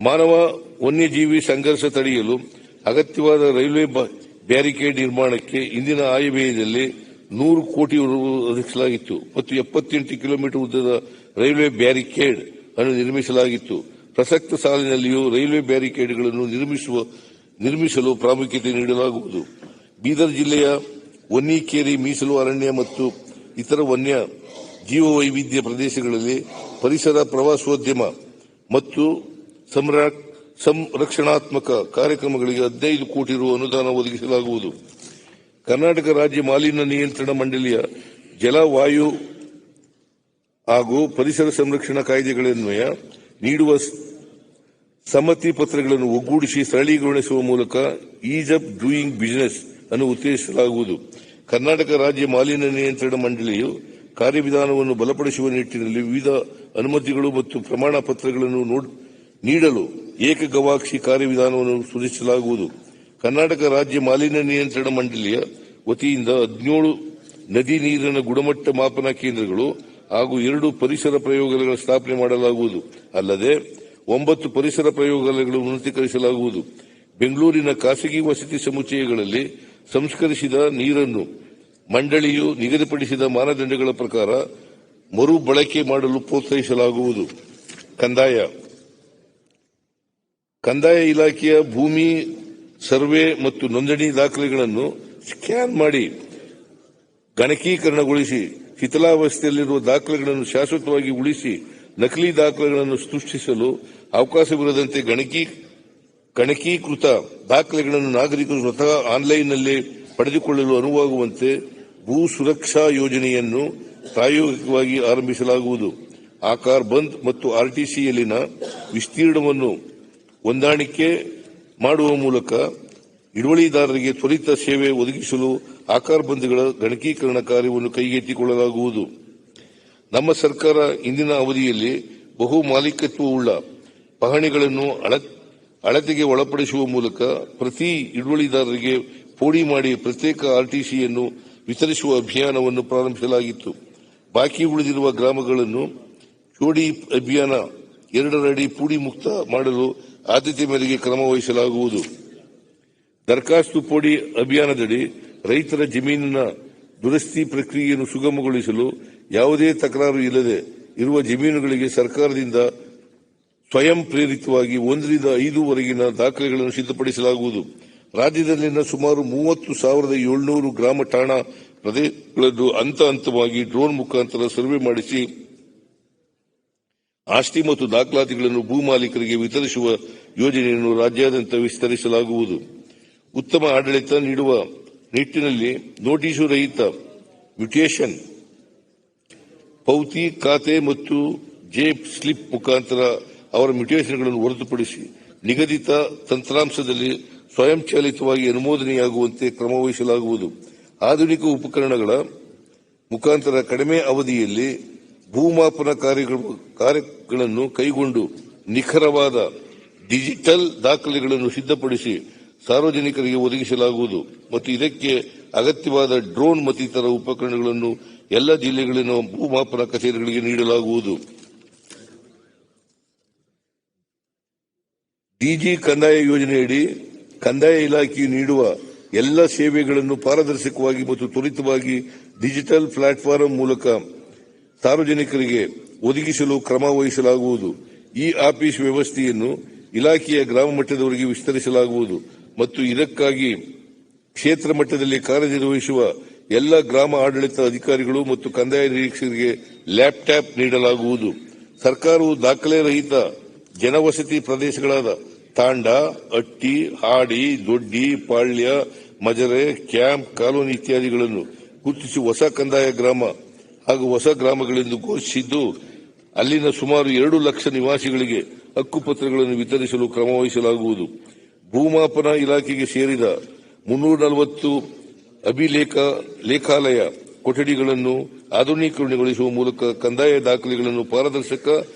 ಮಾನವ ವನ್ಯಜೀವಿ ಸಂಘರ್ಷ ತಡೆಯಲು ಅಗತ್ಯವಾದ ರೈಲ್ವೆ ಬ್ಯಾರಿಕೇಡ್ ನಿರ್ಮಾಣಕ್ಕೆ ಇಂದಿನ ಆಯವ್ಯಯದಲ್ಲಿ 100 ಕೋಟಿ ರು ಒದಗಿಸಲಾಗಿತ್ತು ಮತ್ತು 78 ಕಿಲೋಮೀಟರ್ ಉದ್ದದ ರೈಲ್ವೆ ಬ್ಯಾರಿಕೇಡ್ ಅನ್ನು ನಿರ್ಮಿಸಲಾಗಿತ್ತು. ಪ್ರಸಕ್ತ ಸಾಲಿನಲ್ಲಿಯೂ ರೈಲ್ವೆ ಬ್ಯಾರಿಕೇಡ್ಗಳನ್ನು ನಿರ್ಮಿಸಲು ಪ್ರಾಮುಖ್ಯತೆ ನೀಡಲಾಗುವುದು. ಬೀದರ್ ಜಿಲ್ಲೆಯ ವನ್ನಿಕೇರಿ ಮೀಸಲು ಅರಣ್ಯ ಮತ್ತು ಇತರ ವನ್ಯ ಜೀವವೈವಿಧ್ಯ ಪ್ರದೇಶಗಳಲ್ಲಿ ಪರಿಸರ ಪ್ರವಾಸೋದ್ಯಮ ಮತ್ತು ಸಂರಕ್ಷಣಾತ್ಮಕ ಕಾರ್ಯಕ್ರಮಗಳಿಗೆ 15 ಕೋಟಿ ರು ಅನುದಾನ ಒದಗಿಸಲಾಗುವುದು. ಕರ್ನಾಟಕ ರಾಜ್ಯ ಮಾಲಿನ್ಯ ನಿಯಂತ್ರಣ ಮಂಡಳಿಯ ಜಲ, ವಾಯು ಹಾಗೂ ಪರಿಸರ ಸಂರಕ್ಷಣಾ ಕಾಯ್ದೆಗಳನ್ವಯ ನೀಡುವ ಸಮ್ಮತಿ ಪತ್ರಗಳನ್ನು ಒಗ್ಗೂಡಿಸಿ ಸರಳೀಕರಿಸುವ ಮೂಲಕ ಈಸ್ ಆಫ್ ಡೂಯಿಂಗ್ ಬಿಸಿನೆಸ್ ಅನ್ನು ಉತ್ತೇಜಿಸಲಾಗುವುದು. ಕರ್ನಾಟಕ ರಾಜ್ಯ ಮಾಲಿನ್ಯ ನಿಯಂತ್ರಣ ಮಂಡಳಿಯು ಕಾರ್ಯವಿಧಾನವನ್ನು ಬಲಪಡಿಸುವ ನಿಟ್ಟಿನಲ್ಲಿ ವಿವಿಧ ಅನುಮತಿಗಳು ಮತ್ತು ಪ್ರಮಾಣ ಪತ್ರಗಳನ್ನು ನೀಡಲು ಏಕಗವಾಕ್ಷಿ ಕಾರ್ಯವಿಧಾನವನ್ನು ಸೂಚಿಸಲಾಗುವುದು. ಕರ್ನಾಟಕ ರಾಜ್ಯ ಮಾಲಿನ್ಯ ನಿಯಂತ್ರಣ ಮಂಡಳಿಯ ವತಿಯಿಂದ 17 ನದಿ ನೀರಿನ ಗುಣಮಟ್ಟ ಮಾಪನ ಕೇಂದ್ರಗಳು ಹಾಗೂ 2 ಪರಿಸರ ಪ್ರಯೋಗಾಲಯಗಳ ಸ್ಥಾಪನೆ ಮಾಡಲಾಗುವುದು. ಅಲ್ಲದೆ 9 ಪರಿಸರ ಪ್ರಯೋಗಾಲಯಗಳು ಉನ್ನತೀಕರಿಸಲಾಗುವುದು. ಬೆಂಗಳೂರಿನ ಖಾಸಗಿ ವಸತಿ ಸಮುಚ್ಚಯಗಳಲ್ಲಿ ಸಂಸ್ಕರಿಸಿದ ನೀರನ್ನು ಮಂಡಳಿಯು ನಿಗದಿಪಡಿಸಿದ ಮಾನದಂಡಗಳ ಪ್ರಕಾರ ಮರು ಬಳಕೆ ಮಾಡಲು ಪ್ರೋತ್ಸಾಹಿಸಲಾಗುವುದು. ಕಂದಾಯ ಇಲಾಖೆಯ ಭೂಮಿ ಸರ್ವೆ ಮತ್ತು ನೋಂದಣಿ ದಾಖಲೆಗಳನ್ನು ಸ್ಕ್ಯಾನ್ ಮಾಡಿ ಗಣಕೀಕರಣಗೊಳಿಸಿ ಶಿಥಿಲಾವಸ್ಥೆಯಲ್ಲಿರುವ ದಾಖಲೆಗಳನ್ನು ಶಾಶ್ವತವಾಗಿ ಉಳಿಸಿ ನಕಲಿ ದಾಖಲೆಗಳನ್ನು ಸೃಷ್ಟಿಸಲು ಅವಕಾಶವಿರದಂತೆ ಗಣಕೀಕೃತ ದಾಖಲೆಗಳನ್ನು ನಾಗರಿಕರು ಸ್ವತಃ ಆನ್ಲೈನ್ನಲ್ಲಿ ಪಡೆದುಕೊಳ್ಳಲು ಅನುವಾಗುವಂತೆ ಭೂ ಸುರಕ್ಷಾ ಯೋಜನೆಯನ್ನು ಪ್ರಾಯೋಗಿಕವಾಗಿ ಆರಂಭಿಸಲಾಗುವುದು. ಆಕಾರ್ ಬಂದ್ ಮತ್ತು ಆರ್ಟಿಸಿಯಲ್ಲಿನ ವಿಸ್ತೀರ್ಣವನ್ನು ಹೊಂದಾಣಿಕೆ ಮಾಡುವ ಮೂಲಕ ಹಿಡುವಳಿದಾರರಿಗೆ ತ್ವರಿತ ಸೇವೆ ಒದಗಿಸಲು ಆಕಾರ್ ಬಂದ್ಗಳ ಗಣಕೀಕರಣ ಕಾರ್ಯವನ್ನು ಕೈಗೆತ್ತಿಕೊಳ್ಳಲಾಗುವುದು. ನಮ್ಮ ಸರ್ಕಾರ ಇಂದಿನ ಅವಧಿಯಲ್ಲಿ ಬಹು ಮಾಲೀಕತ್ವವುಳ್ಳ ಪಹಣಿಗಳನ್ನು ಅಳತೆಗೆ ಒಳಪಡಿಸುವ ಮೂಲಕ ಪ್ರತಿ ಹಿಡುವಳಿದಾರರಿಗೆ ಪೋಡಿ ಮಾಡಿ ಪ್ರತ್ಯೇಕ ಆರ್ಟಿಸಿಯನ್ನು ವಿತರಿಸುವ ಅಭಿಯಾನವನ್ನು ಪ್ರಾರಂಭಿಸಲಾಗಿತ್ತು. ಬಾಕಿ ಉಳಿದಿರುವ ಗ್ರಾಮಗಳನ್ನು ಜೋಡಿ ಅಭಿಯಾನ 2 ಅಡಿ ಪುಡಿ ಮುಕ್ತ ಮಾಡಲು ಆದ್ಯತೆ ಮೇರೆಗೆ ಕ್ರಮ ವಹಿಸಲಾಗುವುದು. ದರಖಾಸ್ತು ಪೋಡಿ ಅಭಿಯಾನದಡಿ ರೈತರ ಜಮೀನಿನ ದುರಸ್ತಿ ಪ್ರಕ್ರಿಯೆಯನ್ನು ಸುಗಮಗೊಳಿಸಲು ಯಾವುದೇ ತಕರಾರು ಇಲ್ಲದೆ ಇರುವ ಜಮೀನುಗಳಿಗೆ ಸರ್ಕಾರದಿಂದ ಸ್ವಯಂ ಪ್ರೇರಿತವಾಗಿ 1 ರಿಂದ 5 ವರೆಗಿನ ದಾಖಲೆಗಳನ್ನು ಸಿದ್ಧಪಡಿಸಲಾಗುವುದು. ರಾಜ್ಯದಲ್ಲಿನ ಸುಮಾರು 30,700 ಗ್ರಾಮ ಠಾಣಾ ಪ್ರದೇಶಗಳನ್ನು ಹಂತ ಹಂತವಾಗಿ ಡ್ರೋನ್ ಮುಖಾಂತರ ಸರ್ವೆ ಮಾಡಿಸಿ ಆಸ್ತಿ ಮತ್ತು ದಾಖಲಾತಿಗಳನ್ನು ಭೂ ಮಾಲೀಕರಿಗೆ ವಿತರಿಸುವ ಯೋಜನೆಯನ್ನು ರಾಜ್ಯಾದ್ಯಂತ ವಿಸ್ತರಿಸಲಾಗುವುದು. ಉತ್ತಮ ಆಡಳಿತ ನೀಡುವ ನಿಟ್ಟಿನಲ್ಲಿ ನೋಟಿಸು ರಹಿತ ಮ್ಯೂಟೇಷನ್ ಪೌತಿ ಖಾತೆ ಮತ್ತು ಜೆ ಸ್ಲಿಪ್ ಮುಖಾಂತರ ಅವರ ಮ್ಯೂಟೇಷನ್ಗಳನ್ನು ಹೊರತುಪಡಿಸಿ ನಿಗದಿತ ತಂತ್ರಾಂಶದಲ್ಲಿ ಸ್ವಯಂಚಾಲಿತವಾಗಿ ಅನುಮೋದನೆಯಾಗುವಂತೆ ಕ್ರಮ ವಹಿಸಲಾಗುವುದು. ಆಧುನಿಕ ಉಪಕರಣಗಳ ಮುಖಾಂತರ ಕಡಿಮೆ ಅವಧಿಯಲ್ಲಿ ಭೂಮಾಪನ ಕಾರ್ಯಗಳನ್ನು ಕೈಗೊಂಡು ನಿಖರವಾದ ಡಿಜಿಟಲ್ ದಾಖಲೆಗಳನ್ನು ಸಿದ್ಧಪಡಿಸಿ ಸಾರ್ವಜನಿಕರಿಗೆ ಒದಗಿಸಲಾಗುವುದು ಮತ್ತು ಇದಕ್ಕೆ ಅಗತ್ಯವಾದ ಡ್ರೋನ್ ಮತ್ತಿತರ ಉಪಕರಣಗಳನ್ನು ಎಲ್ಲ ಜಿಲ್ಲೆಗಳಿನ ಭೂಮಾಪನ ಕಚೇರಿಗಳಿಗೆ ನೀಡಲಾಗುವುದು. ಡಿಜಿ ಕಂದಾಯ ಯೋಜನೆಯಡಿ ಕಂದಾಯ ಇಲಾಖೆಯು ನೀಡುವ ಎಲ್ಲ ಸೇವೆಗಳನ್ನು ಪಾರದರ್ಶಕವಾಗಿ ಮತ್ತು ತ್ವರಿತವಾಗಿ ಡಿಜಿಟಲ್ ಪ್ಲಾಟ್ಫಾರ್ಮ್ ಮೂಲಕ ಸಾರ್ವಜನಿಕರಿಗೆ ಒದಗಿಸಲು ಕ್ರಮ ವಹಿಸಲಾಗುವುದು. ಈ ಆಫೀಸ್ ವ್ಯವಸ್ಥೆಯನ್ನು ಇಲಾಖೆಯ ಗ್ರಾಮ ಮಟ್ಟದವರೆಗೆ ವಿಸ್ತರಿಸಲಾಗುವುದು ಮತ್ತು ಇದಕ್ಕಾಗಿ ಕ್ಷೇತ್ರ ಮಟ್ಟದಲ್ಲಿ ಕಾರ್ಯನಿರ್ವಹಿಸುವ ಎಲ್ಲ ಗ್ರಾಮ ಆಡಳಿತ ಅಧಿಕಾರಿಗಳು ಮತ್ತು ಕಂದಾಯ ನಿರೀಕ್ಷಕರಿಗೆ ಲ್ಯಾಪ್ಟಾಪ್ ನೀಡಲಾಗುವುದು. ಸರ್ಕಾರವು ದಾಖಲೆ ರಹಿತ ಜನವಸತಿ ಪ್ರದೇಶಗಳಾದ ತಾಂಡ, ಅಟ್ಟಿ, ಹಾಡಿ, ದೊಡ್ಡಿ, ಪಾಳ್ಯ, ಮಜರೆ, ಕ್ಯಾಂಪ್, ಕಾಲೋನಿ ಇತ್ಯಾದಿಗಳನ್ನು ಗುರುತಿಸಿ ಹೊಸ ಕಂದಾಯ ಗ್ರಾಮ ಹಾಗೂ ಹೊಸ ಗ್ರಾಮಗಳೆಂದು ಘೋಷಿಸಿದ್ದು ಅಲ್ಲಿನ ಸುಮಾರು 2 ಲಕ್ಷ ನಿವಾಸಿಗಳಿಗೆ ಹಕ್ಕುಪತ್ರಗಳನ್ನು ವಿತರಿಸಲು ಕ್ರಮ ವಹಿಸಲಾಗುವುದು. ಭೂಮಾಪನ ಇಲಾಖೆಗೆ ಸೇರಿದ 340 ಲೇಖಾಲಯ ಕೊಠಡಿಗಳನ್ನು ಆಧುನೀಕರಣಗೊಳಿಸುವ ಮೂಲಕ ಕಂದಾಯ ದಾಖಲೆಗಳನ್ನು ಪಾರದರ್ಶಕ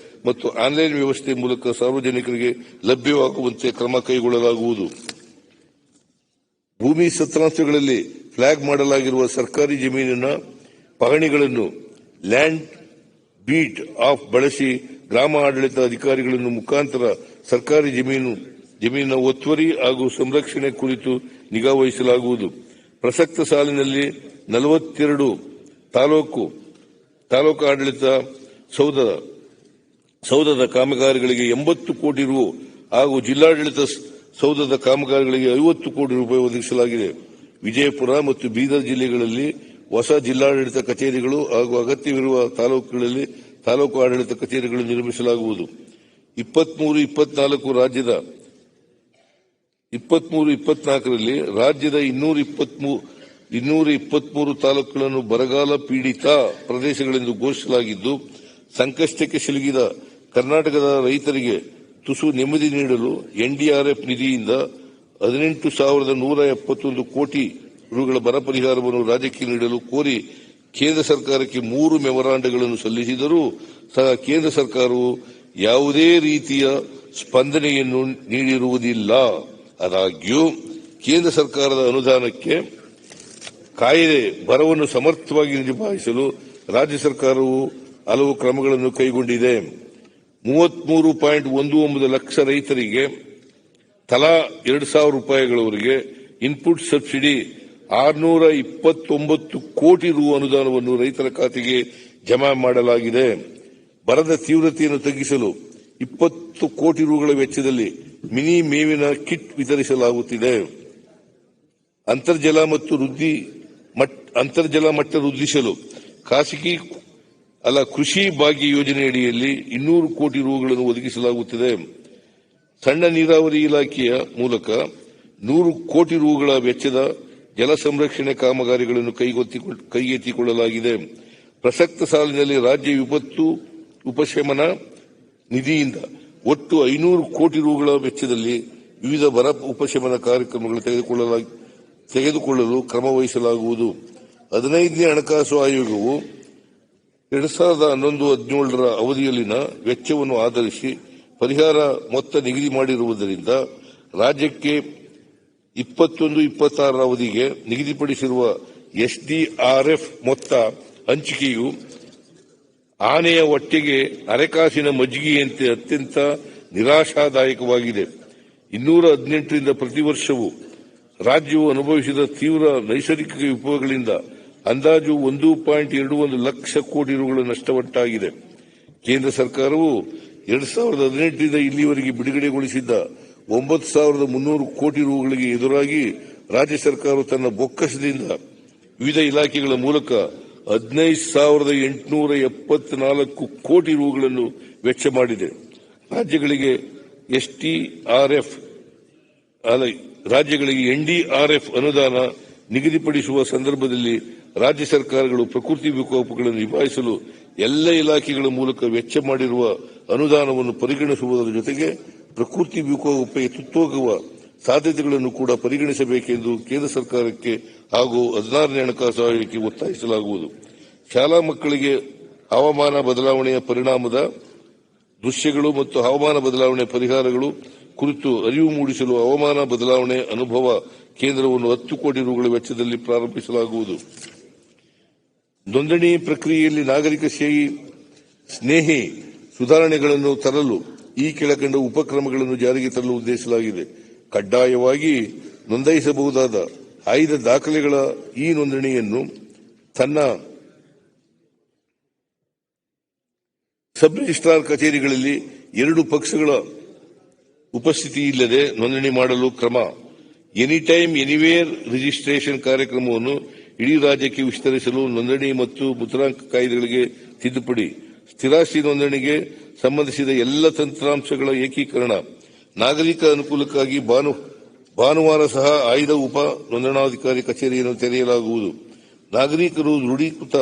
ಮತ್ತು ಆನ್ಲೈನ್ ವ್ಯವಸ್ಥೆ ಮೂಲಕ ಸಾರ್ವಜನಿಕರಿಗೆ ಲಭ್ಯವಾಗುವಂತೆ ಕ್ರಮ ಕೈಗೊಳ್ಳಲಾಗುವುದು. ಭೂಮಿ ಸತ್ರಾಂಶಗಳಲ್ಲಿ ಫ್ಲಾಗ್ ಮಾಡಲಾಗಿರುವ ಸರ್ಕಾರಿ ಜಮೀನಿನ ಪಹಣಿಗಳನ್ನು ಲ್ಯಾಂಡ್ ಬೀಟ್ ಆಫ್ ಬಳಸಿ ಗ್ರಾಮ ಆಡಳಿತ ಅಧಿಕಾರಿಗಳನ್ನು ಮುಖಾಂತರ ಸರ್ಕಾರಿ ಜಮೀನಿನ ಒತ್ತುವರಿ ಹಾಗೂ ಸಂರಕ್ಷಣೆ ಕುರಿತು ನಿಗಾ ವಹಿಸಲಾಗುವುದು. ಪ್ರಸಕ್ತ ಸಾಲಿನಲ್ಲಿ 42 ತಾಲೂಕು ಆಡಳಿತ ಸೌಧದ ಕಾಮಗಾರಿಗಳಿಗೆ 80 ಕೋಟಿ ರು ಹಾಗೂ ಜಿಲ್ಲಾಡಳಿತ ಸೌಧದ ಕಾಮಗಾರಿಗಳಿಗೆ 50 ಕೋಟಿ ರೂಪಾಯಿ ಒದಗಿಸಲಾಗಿದೆ. ವಿಜಯಪುರ ಮತ್ತು ಬೀದರ್ ಜಿಲ್ಲೆಗಳಲ್ಲಿ ಹೊಸ ಜಿಲ್ಲಾಡಳಿತ ಕಚೇರಿಗಳು ಹಾಗೂ ಅಗತ್ಯವಿರುವ ತಾಲೂಕುಗಳಲ್ಲಿ ತಾಲೂಕು ಆಡಳಿತ ಕಚೇರಿಗಳು ನಿರ್ಮಿಸಲಾಗುವುದು. 23-24ರಲ್ಲಿ ರಾಜ್ಯದ 223 ತಾಲೂಕುಗಳನ್ನು ಬರಗಾಲ ಪೀಡಿತ ಪ್ರದೇಶಗಳೆಂದು ಘೋಷಿಸಲಾಗಿದ್ದು, ಸಂಕಷ್ಟಕ್ಕೆ ಸಿಲುಕಿದ ಕರ್ನಾಟಕದ ರೈತರಿಗೆ ತುಸು ನೆಮ್ಮದಿ ನೀಡಲು ಎನ್ಡಿಆರ್ಎಫ್ ನಿಧಿಯಿಂದ 18,171 ಕೋಟಿ ರುಗಳ ಬರ ಪರಿಹಾರವನ್ನು ರಾಜ್ಯಕ್ಕೆ ನೀಡಲು ಕೋರಿ ಕೇಂದ್ರ ಸರ್ಕಾರಕ್ಕೆ 3 ಮೆಮೊರಾಂಡಗಳನ್ನು ಸಲ್ಲಿಸಿದರೂ ಸಹ ಕೇಂದ್ರ ಸರ್ಕಾರವು ಯಾವುದೇ ರೀತಿಯ ಸ್ಪಂದನೆಯನ್ನು ನೀಡಿರುವುದಿಲ್ಲ. ಆದಾಗ್ಯೂ ಕೇಂದ್ರ ಸರ್ಕಾರದ ಅನುದಾನಕ್ಕೆ ಕಾಯದೆ ಬರವನ್ನು ಸಮರ್ಥವಾಗಿ ನಿಭಾಯಿಸಲು ರಾಜ್ಯ ಸರ್ಕಾರವು ಹಲವು ಕ್ರಮಗಳನ್ನು ಕೈಗೊಂಡಿದೆ. 33.19 ಲಕ್ಷ ರೈತರಿಗೆ ತಲಾ 2,000 ರೂಪಾಯಿಗಳವರೆಗೆ ಇನ್ಪುಟ್ ಸಬ್ಸಿಡಿ 629 ಕೋಟಿ ರು ಅನುದಾನವನ್ನು ರೈತರ ಖಾತೆಗೆ ಜಮಾ ಮಾಡಲಾಗಿದೆ. ಬರದ ತೀವ್ರತೆಯನ್ನು ತಗ್ಗಿಸಲು 20 ಕೋಟಿ ರುಗಳ ವೆಚ್ಚದಲ್ಲಿ ಮಿನಿ ಮೇವಿನ ಕಿಟ್ ವಿತರಿಸಲಾಗುತ್ತಿದೆ. ಅಂತರ್ಜಲ ಮಟ್ಟ ವೃದ್ಧಿಸಲು ಕೃಷಿ ಭಾಗ್ಯ ಯೋಜನೆಯಡಿಯಲ್ಲಿ 200 ಕೋಟಿ ರುಗಳನ್ನು ಒದಗಿಸಲಾಗುತ್ತಿದೆ. ಸಣ್ಣ ನೀರಾವರಿ ಇಲಾಖೆಯ ಮೂಲಕ 100 ಕೋಟಿ ರುಗಳ ವೆಚ್ಚದ ಜಲ ಸಂರಕ್ಷಣೆ ಕಾಮಗಾರಿಗಳನ್ನು ಕೈಗೆತ್ತಿಕೊಳ್ಳಲಾಗಿದೆ. ಪ್ರಸಕ್ತ ಸಾಲಿನಲ್ಲಿ ರಾಜ್ಯ ವಿಪತ್ತು ಉಪಶಮನ ನಿಧಿಯಿಂದ ಒಟ್ಟು 500 ಕೋಟಿ ರುಗಳ ವೆಚ್ಚದಲ್ಲಿ ವಿವಿಧ ಬರ ಉಪಶಮನ ಕಾರ್ಯಕ್ರಮಗಳು ತೆಗೆದುಕೊಳ್ಳಲು ಕ್ರಮ ವಹಿಸಲಾಗುವುದು. 15ನೇ ಹಣಕಾಸು ಆಯೋಗವು 2011-17ರ ಅವಧಿಯಲ್ಲಿನ ವೆಚ್ಚವನ್ನು ಆಧರಿಸಿ ಪರಿಹಾರ ಮೊತ್ತ ನಿಗದಿ ಮಾಡಿರುವುದರಿಂದ ರಾಜ್ಯಕ್ಕೆ 21-26ರ ಅವಧಿಗೆ ನಿಗದಿಪಡಿಸಿರುವ ಎಸ್ಡಿಆರ್ಎಫ್ ಮೊತ್ತ ಹಂಚಿಕೆಯು ಆನೆಯ ಹೊಟ್ಟೆಗೆ ಅರೆಕಾಸಿನ ಮಜ್ಜಿಗೆಯಂತೆ ಅತ್ಯಂತ ನಿರಾಶಾದಾಯಕವಾಗಿದೆ. 218ರಿಂದ ಪ್ರತಿ ವರ್ಷವೂ ರಾಜ್ಯವು ಅನುಭವಿಸಿದ ತೀವ್ರ ನೈಸರ್ಗಿಕ ವಿಪತ್ತುಗಳಿಂದ ಅಂದಾಜು 1.21 ಲಕ್ಷ ಕೋಟಿ ರುಗಳ ನಷ್ಟವುಂಟಾಗಿದೆ. ಕೇಂದ್ರ ಸರ್ಕಾರವು 2018ರಿಂದ ಇಲ್ಲಿಯವರೆಗೆ ಬಿಡುಗಡೆಗೊಳಿಸಿದ್ದ 9,300 ಕೋಟಿ ರುಗಳಿಗೆ ಎದುರಾಗಿ ರಾಜ್ಯ ಸರ್ಕಾರವು ತನ್ನ ಬೊಕ್ಕಸದಿಂದ ವಿವಿಧ ಇಲಾಖೆಗಳ ಮೂಲಕ 15,874 ಕೋಟಿ ರುಗಳನ್ನು ವೆಚ್ಚ ಮಾಡಿದೆ. ರಾಜ್ಯಗಳಿಗೆ ಎನ್ಡಿಆರ್ಎಫ್ ಅನುದಾನ ನಿಗದಿಪಡಿಸುವ ಸಂದರ್ಭದಲ್ಲಿ ರಾಜ್ಯ ಸರ್ಕಾರಗಳು ಪ್ರಕೃತಿ ವಿಕೋಪಗಳನ್ನು ನಿಭಾಯಿಸಲು ಎಲ್ಲ ಇಲಾಖೆಗಳ ಮೂಲಕ ವೆಚ್ಚ ಮಾಡಿರುವ ಅನುದಾನವನ್ನು ಪರಿಗಣಿಸುವುದರ ಜೊತೆಗೆ ಪ್ರಕೃತಿ ವಿಕೋಪಕ್ಕೆ ತುತ್ತಾಗುವ ಸಾಧ್ಯತೆಗಳನ್ನು ಕೂಡ ಪರಿಗಣಿಸಬೇಕೆಂದು ಕೇಂದ್ರ ಸರ್ಕಾರಕ್ಕೆ ಹಾಗೂ 16ನೇ ಹಣಕಾಸು ಆಯೋಗಕ್ಕೆ ಒತ್ತಾಯಿಸಲಾಗುವುದು. ಶಾಲಾ ಮಕ್ಕಳಿಗೆ ಹವಾಮಾನ ಬದಲಾವಣೆಯ ಪರಿಣಾಮದ ದೃಶ್ಯಗಳು ಮತ್ತು ಹವಾಮಾನ ಬದಲಾವಣೆ ಪರಿಹಾರಗಳು ಕುರಿತು ಅರಿವು ಮೂಡಿಸಲು ಹವಾಮಾನ ಬದಲಾವಣೆ ಅನುಭವ ಕೇಂದ್ರವನ್ನು 10 ಕೋಟಿ ರುಗಳ ವೆಚ್ಚದಲ್ಲಿ ಪ್ರಾರಂಭಿಸಲಾಗುವುದು. ನೋಂದಣಿ ಪ್ರಕ್ರಿಯೆಯಲ್ಲಿ ನಾಗರಿಕ ಸ್ನೇಹಿ ಸುಧಾರಣೆಗಳನ್ನು ತರಲು ಈ ಕೆಳಕಂಡ ಉಪಕ್ರಮಗಳನ್ನು ಜಾರಿಗೆ ತರಲು ಉದ್ದೇಶಿಸಲಾಗಿದೆ. ಕಡ್ಡಾಯವಾಗಿ ನೋಂದಾಯಿಸಬಹುದಾದ ಆಯ್ದ ದಾಖಲೆಗಳ ಈ ನೋಂದಣಿಯನ್ನು ತನ್ನ ಸಬ್ ರಿಜಿಸ್ಟ್ರಾರ್ ಕಚೇರಿಗಳಲ್ಲಿ 2 ಪಕ್ಷಗಳ ಉಪಸ್ಥಿತಿ ಇಲ್ಲದೆ ನೋಂದಣಿ ಮಾಡಲು ಕ್ರಮ. ಎನಿ ಟೈಮ್ ಎನಿವೇರ್ ರಿಜಿಸ್ಟ್ರೇಷನ್ ಕಾರ್ಯಕ್ರಮವನ್ನು ಇಡೀ ರಾಜ್ಯಕ್ಕೆ ವಿಸ್ತರಿಸಲು ನೋಂದಣಿ ಮತ್ತು ಮುದ್ರಾಂಕ ಕಾಯ್ದೆಗಳಿಗೆ ತಿದ್ದುಪಡಿ. ಸ್ಥಿರಾಸ್ತಿ ನೋಂದಣಿಗೆ ಸಂಬಂಧಿಸಿದ ಎಲ್ಲ ತಂತ್ರಾಂಶಗಳ ಏಕೀಕರಣ. ನಾಗರಿಕ ಅನುಕೂಲಕ್ಕಾಗಿ ಭಾನುವಾರ ಸಹ ಆಯ್ದ ಉಪ ನೋಂದಣಾಧಿಕಾರಿ ಕಚೇರಿಯನ್ನು ತೆರೆಯಲಾಗುವುದು. ನಾಗರಿಕರು ದೃಢೀಕೃತ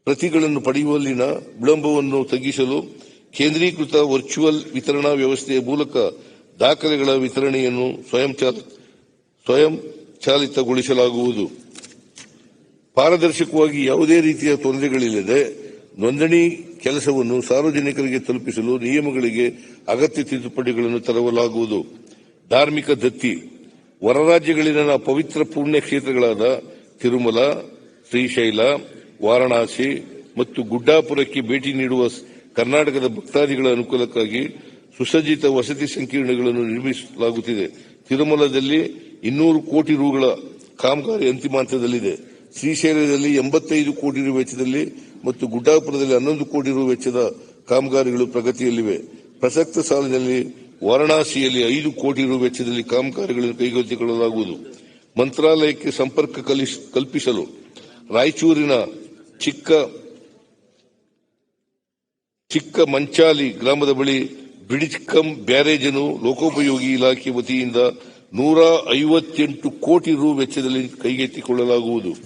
ಪ್ರತಿಗಳನ್ನು ಪಡೆಯುವಲ್ಲಿನ ವಿಳಂಬವನ್ನು ತಗ್ಗಿಸಲು ಕೇಂದ್ರೀಕೃತ ವರ್ಚುವಲ್ ವಿತರಣಾ ವ್ಯವಸ್ಥೆಯ ಮೂಲಕ ದಾಖಲೆಗಳ ವಿತರಣೆಯನ್ನು ಸ್ವಯಂಚಾಲಿತಗೊಳಿಸಲಾಗುವುದು. ಪಾರದರ್ಶಕವಾಗಿ ಯಾವುದೇ ರೀತಿಯ ತೊಂದರೆಗಳಿಲ್ಲದೆ ನೋಂದಣಿ ಕೆಲಸವನ್ನು ಸಾರ್ವಜನಿಕರಿಗೆ ತಲುಪಿಸಲು ನಿಯಮಗಳಿಗೆ ಅಗತ್ಯ ತಿದ್ದುಪಡಿಗಳನ್ನು ತರಲಾಗುವುದು. ಧಾರ್ಮಿಕ ದತ್ತಿ. ಹೊರ ರಾಜ್ಯಗಳಲ್ಲಿನ ಪವಿತ್ರ ಪುಣ್ಯ ಕ್ಷೇತ್ರಗಳಾದ ತಿರುಮಲ, ಶ್ರೀಶೈಲ, ವಾರಣಾಸಿ ಮತ್ತು ಗುಡ್ಡಾಪುರಕ್ಕೆ ಭೇಟಿ ನೀಡುವ ಕರ್ನಾಟಕದ ಭಕ್ತಾದಿಗಳ ಅನುಕೂಲಕ್ಕಾಗಿ ಸುಸಜ್ಜಿತ ವಸತಿ ಸಂಕೀರ್ಣಗಳನ್ನು ನಿರ್ಮಿಸಲಾಗುತ್ತಿದೆ. ತಿರುಮಲದಲ್ಲಿ 200 ಕೋಟಿ ರುಗಳ ಕಾಮಗಾರಿ ಅಂತಿಮ ಹಂತದಲ್ಲಿದೆ. ಶ್ರೀಶೈಲದಲ್ಲಿ 85 ಕೋಟಿ ರು ವೆಚ್ಚದಲ್ಲಿ ಮತ್ತು ಗುಡ್ಡಾಪುರದಲ್ಲಿ 11 ಕೋಟಿ ರು ವೆಚ್ಚದ ಕಾಮಗಾರಿಗಳು ಪ್ರಗತಿಯಲ್ಲಿವೆ. ಪ್ರಸಕ್ತ ಸಾಲಿನಲ್ಲಿ ವಾರಣಾಸಿಯಲ್ಲಿ 5 ಕೋಟಿ ರು ವೆಚ್ಚದಲ್ಲಿ ಕಾಮಗಾರಿಗಳನ್ನು ಕೈಗೆತ್ತಿಕೊಳ್ಳಲಾಗುವುದು. ಮಂತ್ರಾಲಯಕ್ಕೆ ಸಂಪರ್ಕ ಕಲ್ಪಿಸಲು ರಾಯಚೂರಿನ ಚಿಕ್ಕ ಮಂಚಾಲಿ ಗ್ರಾಮದ ಬಳಿ ಬ್ರಿಡ್ಜ್ ಕಮ್ ಬ್ಯಾರೇಜ್ ಅನ್ನು ಲೋಕೋಪಯೋಗಿ ಇಲಾಖೆ ವತಿಯಿಂದ 158 ಕೋಟಿ ರು ವೆಚ್ಚದಲ್ಲಿ ಕೈಗೆತ್ತಿಕೊಳ್ಳಲಾಗುವುದು.